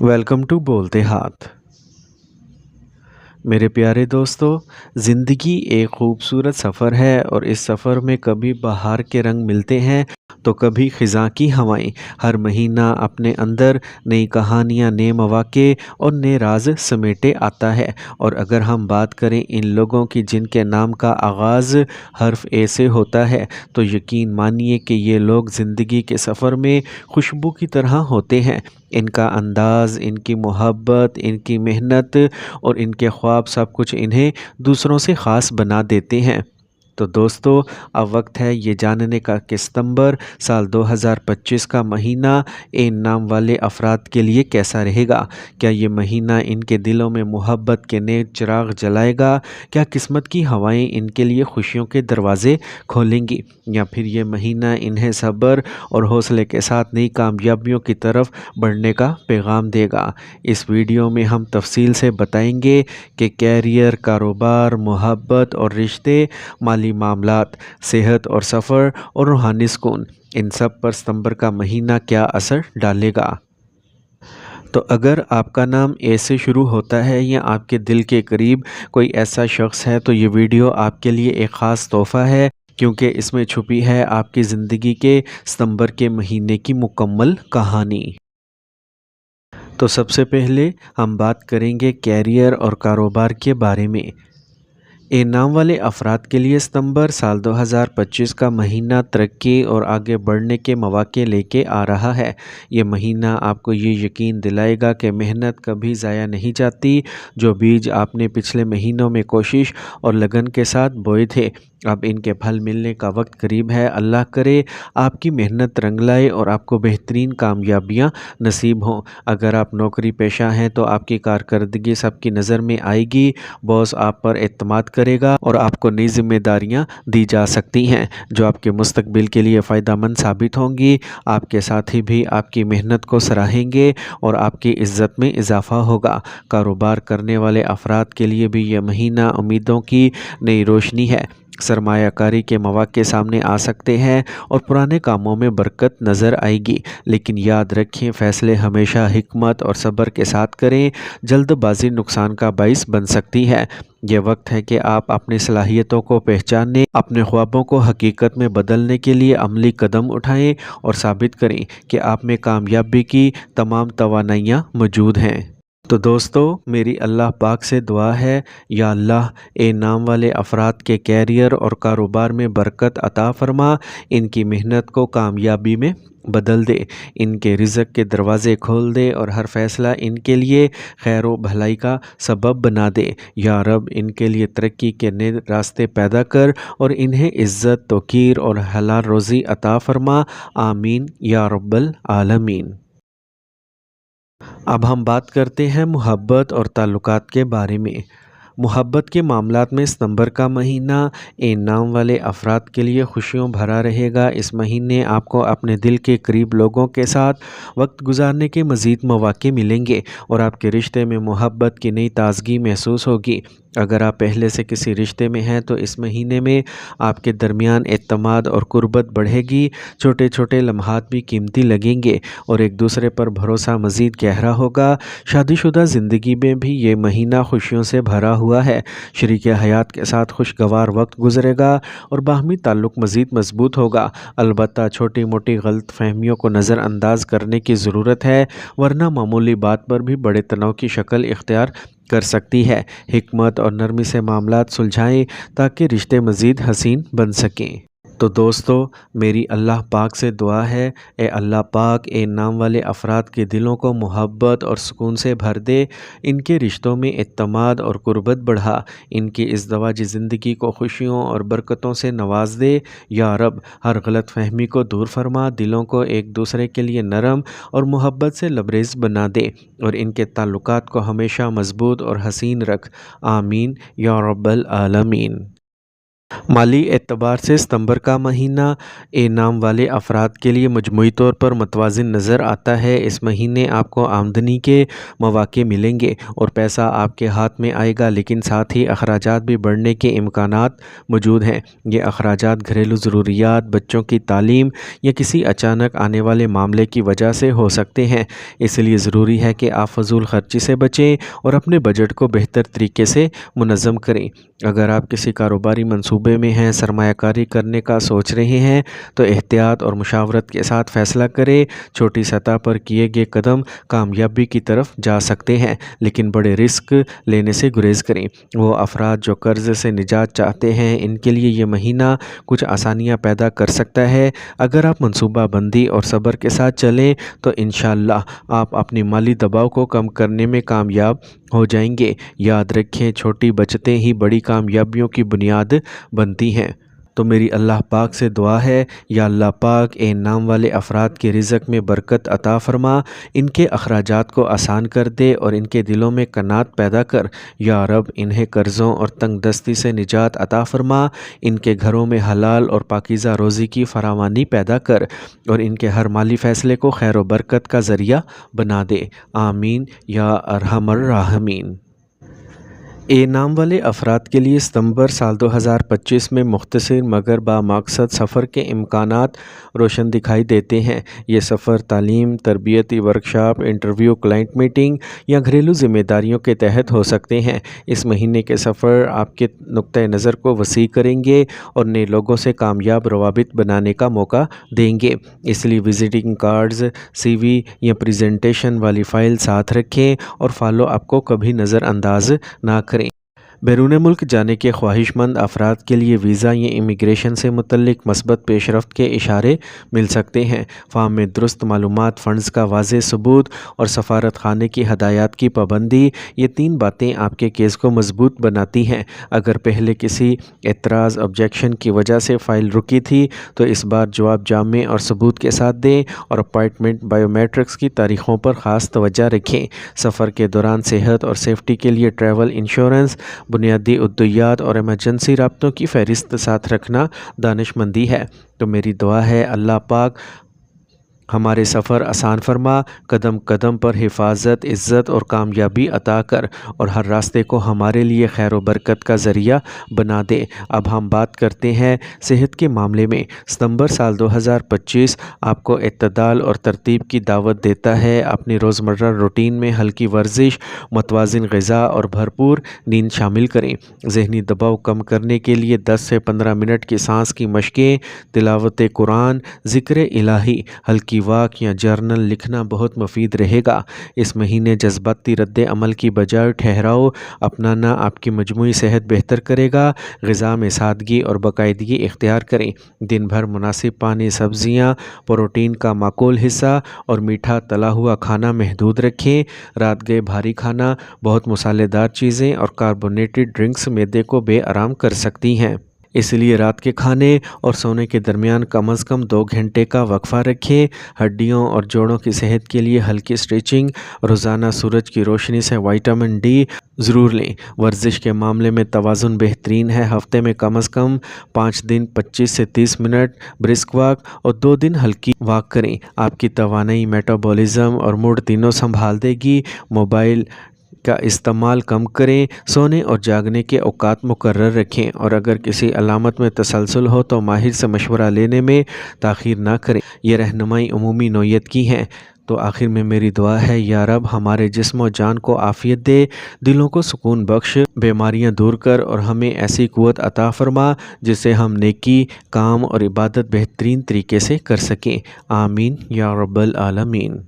Welcome to بولتے ہاتھ۔ میرے پیارے دوستو، زندگی ایک خوبصورت سفر ہے اور اس سفر میں کبھی بہار کے رنگ ملتے ہیں تو کبھی خزاں کی ہوائیں۔ ہر مہینہ اپنے اندر نئی کہانیاں، نئے مواقع اور نئے راز سمیٹے آتا ہے۔ اور اگر ہم بات کریں ان لوگوں کی جن کے نام کا آغاز حرف اے سے ہوتا ہے تو یقین مانیے کہ یہ لوگ زندگی کے سفر میں خوشبو کی طرح ہوتے ہیں۔ ان کا انداز، ان کی محبت، ان کی محنت اور ان کے خواب سب کچھ انہیں دوسروں سے خاص بنا دیتے ہیں۔ تو دوستو، اب وقت ہے یہ جاننے کا کہ ستمبر سال 2025 کا مہینہ ان نام والے افراد کے لیے کیسا رہے گا۔ کیا یہ مہینہ ان کے دلوں میں محبت کے نئے چراغ جلائے گا؟ کیا قسمت کی ہوائیں ان کے لیے خوشیوں کے دروازے کھولیں گی؟ یا پھر یہ مہینہ انہیں صبر اور حوصلے کے ساتھ نئی کامیابیوں کی طرف بڑھنے کا پیغام دے گا؟ اس ویڈیو میں ہم تفصیل سے بتائیں گے کہ کیریئر، کاروبار، محبت اور رشتے، مالی معاملات، صحت اور سفر اور روحانی سکون، ان سب پر ستمبر کا مہینہ کیا اثر ڈالے گا۔ تو اگر آپ کا نام اے سے شروع ہوتا ہے یا آپ کے دل کے قریب کوئی ایسا شخص ہے تو یہ ویڈیو آپ کے لیے ایک خاص تحفہ ہے، کیونکہ اس میں چھپی ہے آپ کی زندگی کے ستمبر کے مہینے کی مکمل کہانی۔ تو سب سے پہلے ہم بات کریں گے کیریئر اور کاروبار کے بارے میں۔ اے نام والے افراد کے لیے ستمبر سال 2025 کا مہینہ ترقی اور آگے بڑھنے کے مواقع لے کے آ رہا ہے۔ یہ مہینہ آپ کو یہ یقین دلائے گا کہ محنت کبھی ضائع نہیں جاتی۔ جو بیج آپ نے پچھلے مہینوں میں کوشش اور لگن کے ساتھ بوئے تھے، اب ان کے پھل ملنے کا وقت قریب ہے۔ اللہ کرے آپ کی محنت رنگ لائے اور آپ کو بہترین کامیابیاں نصیب ہوں۔ اگر آپ نوکری پیشہ ہیں تو آپ کی کارکردگی سب کی نظر میں آئے گی، باس آپ پر اعتماد کرے گا اور آپ کو نئی ذمہ داریاں دی جا سکتی ہیں جو آپ کے مستقبل کے لیے فائدہ مند ثابت ہوں گی۔ آپ کے ساتھی بھی آپ کی محنت کو سراہیں گے اور آپ کی عزت میں اضافہ ہوگا۔ کاروبار کرنے والے افراد کے لیے بھی یہ مہینہ امیدوں کی نئی روشنی ہے۔ سرمایہ کاری کے مواقع سامنے آ سکتے ہیں اور پرانے کاموں میں برکت نظر آئے گی، لیکن یاد رکھیں فیصلے ہمیشہ حکمت اور صبر کے ساتھ کریں۔ جلد بازی نقصان کا باعث بن سکتی ہے۔ یہ وقت ہے کہ آپ اپنی صلاحیتوں کو پہچانیں، اپنے خوابوں کو حقیقت میں بدلنے کے لیے عملی قدم اٹھائیں اور ثابت کریں کہ آپ میں کامیابی کی تمام توانائیاں موجود ہیں۔ تو دوستو، میری اللہ پاک سے دعا ہے، یا اللہ اے نام والے افراد کے کیریئر اور کاروبار میں برکت عطا فرما، ان کی محنت کو کامیابی میں بدل دے، ان کے رزق کے دروازے کھول دے اور ہر فیصلہ ان کے لیے خیر و بھلائی کا سبب بنا دے۔ یا رب ان کے لیے ترقی کے نئے راستے پیدا کر اور انہیں عزت، توقیر اور حلال روزی عطا فرما، آمین یا رب العالمین۔ اب ہم بات کرتے ہیں محبت اور تعلقات کے بارے میں۔ محبت کے معاملات میں ستمبر کا مہینہ ان نام والے افراد کے لیے خوشیوں بھرا رہے گا۔ اس مہینے آپ کو اپنے دل کے قریب لوگوں کے ساتھ وقت گزارنے کے مزید مواقع ملیں گے اور آپ کے رشتے میں محبت کی نئی تازگی محسوس ہوگی۔ اگر آپ پہلے سے کسی رشتے میں ہیں تو اس مہینے میں آپ کے درمیان اعتماد اور قربت بڑھے گی۔ چھوٹے چھوٹے لمحات بھی قیمتی لگیں گے اور ایک دوسرے پر بھروسہ مزید گہرا ہوگا۔ شادی شدہ زندگی میں بھی یہ مہینہ خوشیوں سے بھرا ہوا ہے۔ شریک حیات کے ساتھ خوشگوار وقت گزرے گا اور باہمی تعلق مزید مضبوط ہوگا۔ البتہ چھوٹی موٹی غلط فہمیوں کو نظر انداز کرنے کی ضرورت ہے، ورنہ معمولی بات پر بھی بڑے تناؤ کی شکل اختیار کر سکتی ہے۔ حکمت اور نرمی سے معاملات سلجھائیں تاکہ رشتے مزید حسین بن سکیں۔ تو دوستو، میری اللہ پاک سے دعا ہے، اے اللہ پاک ان نام والے افراد کے دلوں کو محبت اور سکون سے بھر دے، ان کے رشتوں میں اعتماد اور قربت بڑھا، ان کی ازدواجی زندگی کو خوشیوں اور برکتوں سے نواز دے۔ یا رب ہر غلط فہمی کو دور فرما، دلوں کو ایک دوسرے کے لیے نرم اور محبت سے لبریز بنا دے اور ان کے تعلقات کو ہمیشہ مضبوط اور حسین رکھ، آمین یا رب العالمین۔ माली एतबार से सितंबर का महीना इनाम वाले अफराद के लिए मजमूई तौर पर मतवाज़िन नज़र आता है। इस महीने आपको आमदनी के मौक़े मिलेंगे और पैसा आपके हाथ में आएगा, लेकिन साथ ही अखराजात भी बढ़ने के इम्कानात मौजूद हैं। ये अखराजात घरेलू ज़रूरियात, बच्चों की तालीम या किसी अचानक आने वाले मामले की वजह से हो सकते हैं। इसलिए ज़रूरी है कि आप फजूल खर्ची से बचें और अपने बजट को बेहतर तरीके से मुनज़्ज़म करें। अगर आप किसी कारोबारी मंसूबे में हैं, सरमायाकारी करने का सोच रहे हैं, तो एहतियात और मुशावरत के साथ फ़ैसला करें। छोटी सतह पर किए गए कदम कामयाबी की तरफ जा सकते हैं, लेकिन बड़े रिस्क लेने से गुरेज करें। वो अफराद जो कर्ज़ से निजात चाहते हैं, इनके लिए ये महीना कुछ आसानियाँ पैदा कर सकता है। अगर आप मनसूबा बंदी और सब्र के साथ चलें तो इंशाअल्लाह आप अपनी माली दबाव को कम करने में कामयाब हो जाएंगे। याद रखें, छोटी बचतें ही बड़ी कामयाबियों की बुनियाद बनती हैं। तो मेरी अल्लाह पाक से दुआ है, या अल्लाह पाक ए नाम वाले अफराद के रिज़्क़ में बरकत अता फ़रमा, इनके अखराजात को आसान कर दे और इनके दिलों में कनात पैदा कर। या रब, इन्हें कर्ज़ों और तंग दस्ती से निजात अता फ़रमा, इनके घरों में हलाल और पाकीज़ा रोज़ी की फरावानी पैदा कर और इनके हर माली फ़ैसले को खैर व बरकत का ज़रिया बना दे। आमीन या अरहमर राहिमीन। ए नाम वाले अफराद के लिए सितंबर साल 2025 में मुख्तसर मगर बामकसद सफ़र के इम्कानात रोशन दिखाई देते हैं। ये सफ़र तालीम, तरबियती वर्कशॉप, इंटरव्यू, क्लाइंट मीटिंग या घरेलू ज़िम्मेदारियों के तहत हो सकते हैं। इस महीने के सफ़र आपके नुक्ते नज़र को वसी करेंगे और नए लोगों से कामयाब रवाबित बनाने का मौका देंगे। इसलिए विज़िटिंग कार्ड्स, CV या प्रेजेंटेशन वाली फ़ाइल साथ रखें और फॉलो अप को कभी नज़रअंदाज ना करें। बैरून मुल्क जाने के ख्वाहिशमंद अफराद के लिए वीज़ा या इमिग्रेशन से मुतल्लिक मस्बत पेशरफ्त के इशारे मिल सकते हैं। फार्म में दुरुस्त मालूमात, फ़ंड्स का वाज़ेह सबूत और सफारत खाने की हदायत की पाबंदी, ये 3 बातें आपके केस को मजबूत बनाती हैं। अगर पहले किसी एतराज़, ऑब्जेक्शन की वजह से फ़ाइल रुकी थी, तो इस बार जवाब जामे और सबूत के साथ दें और अपॉइंटमेंट बायोमेट्रिक्स की तारीख़ों पर ख़ास तवज्जो रखें। सफ़र के दौरान सेहत और सेफ्टी के लिए ट्रैवल इंश्योरेंस, बुनियादी उद्दियात और इमरजेंसी राब्तों की फ़हरिस्त साथ रखना दानिशमंदी है। तो मेरी दुआ है, अल्लाह पाक हमारे सफ़र आसान फरमा, कदम कदम पर हिफाजत, इज़्ज़त और कामयाबी अता कर और हर रास्ते को हमारे लिए खैर व बरकत का ज़रिया बना दे। अब हम बात करते हैं सेहत के मामले में। सितंबर साल 2025 आपको इत्तदाल और तरतीब की दावत देता है। अपनी रोज़मर्रा रूटीन में हल्की वर्जिश, मुतवाज़िन ग़िज़ा और भरपूर नींद शामिल करें। ज़हनी दबाव कम करने के लिए 10 से 15 मिनट की सांस की मशक़ें, तिलावत कुरान, ज़िक्र इलाही, हल्की वाक या जर्नल लिखना बहुत मुफीद रहेगा। इस महीने जज्बाती रद्द अमल की बजाय ठहराव अपनाना आपकी मजमूई सेहत बेहतर करेगा। ग़िज़ा में सादगी और बाकायदगी इख्तियार करें। दिन भर मुनासिब पानी, सब्ज़ियाँ, प्रोटीन का माकूल हिस्सा और मीठा तला हुआ खाना महदूद रखें। रात गए भारी खाना, बहुत मसालेदार चीज़ें और कार्बोनेटेड ड्रिंक्स मैदे को बेआराम कर सकती हैं। इसलिए रात के खाने और सोने के दरमियान कम से कम 2 घंटे का वक्फ़ा रखें। हड्डियों और जोड़ों की सेहत के लिए हल्की स्ट्रेचिंग, रोज़ाना सूरज की रोशनी से विटामिन D ज़रूर लें। वर्जिश के मामले में तवाज़ुन बेहतरीन है। हफ्ते में कम से कम 5 दिन 25 से 30 मिनट ब्रिस्क वॉक और 2 दिन हल्की वॉक करें। आपकी तवानाई, मेटाबॉलिज़्म और मूड तीनों संभाल देगी। मोबाइल का इस्तेमाल कम करें। सोने और जागने के औकात मुकर्रर रखें और अगर किसी अलामत में तसलसल हो तो माहिर से मशवरा लेने में ताख़ीर ना करें। ये रहनुमाई उमूमी नौयत की हैं। तो आखिर में मेरी दुआ है, या रब हमारे जिस्म और जान को आफ़ियत दे, दिलों को सुकून बख्श, बीमारियां दूर कर और हमें ऐसी क़ुव्वत अता फ़रमा जिससे हम नेकी, काम और इबादत बेहतरीन तरीके से कर सकें। आमीन या रब्बल आलमीन।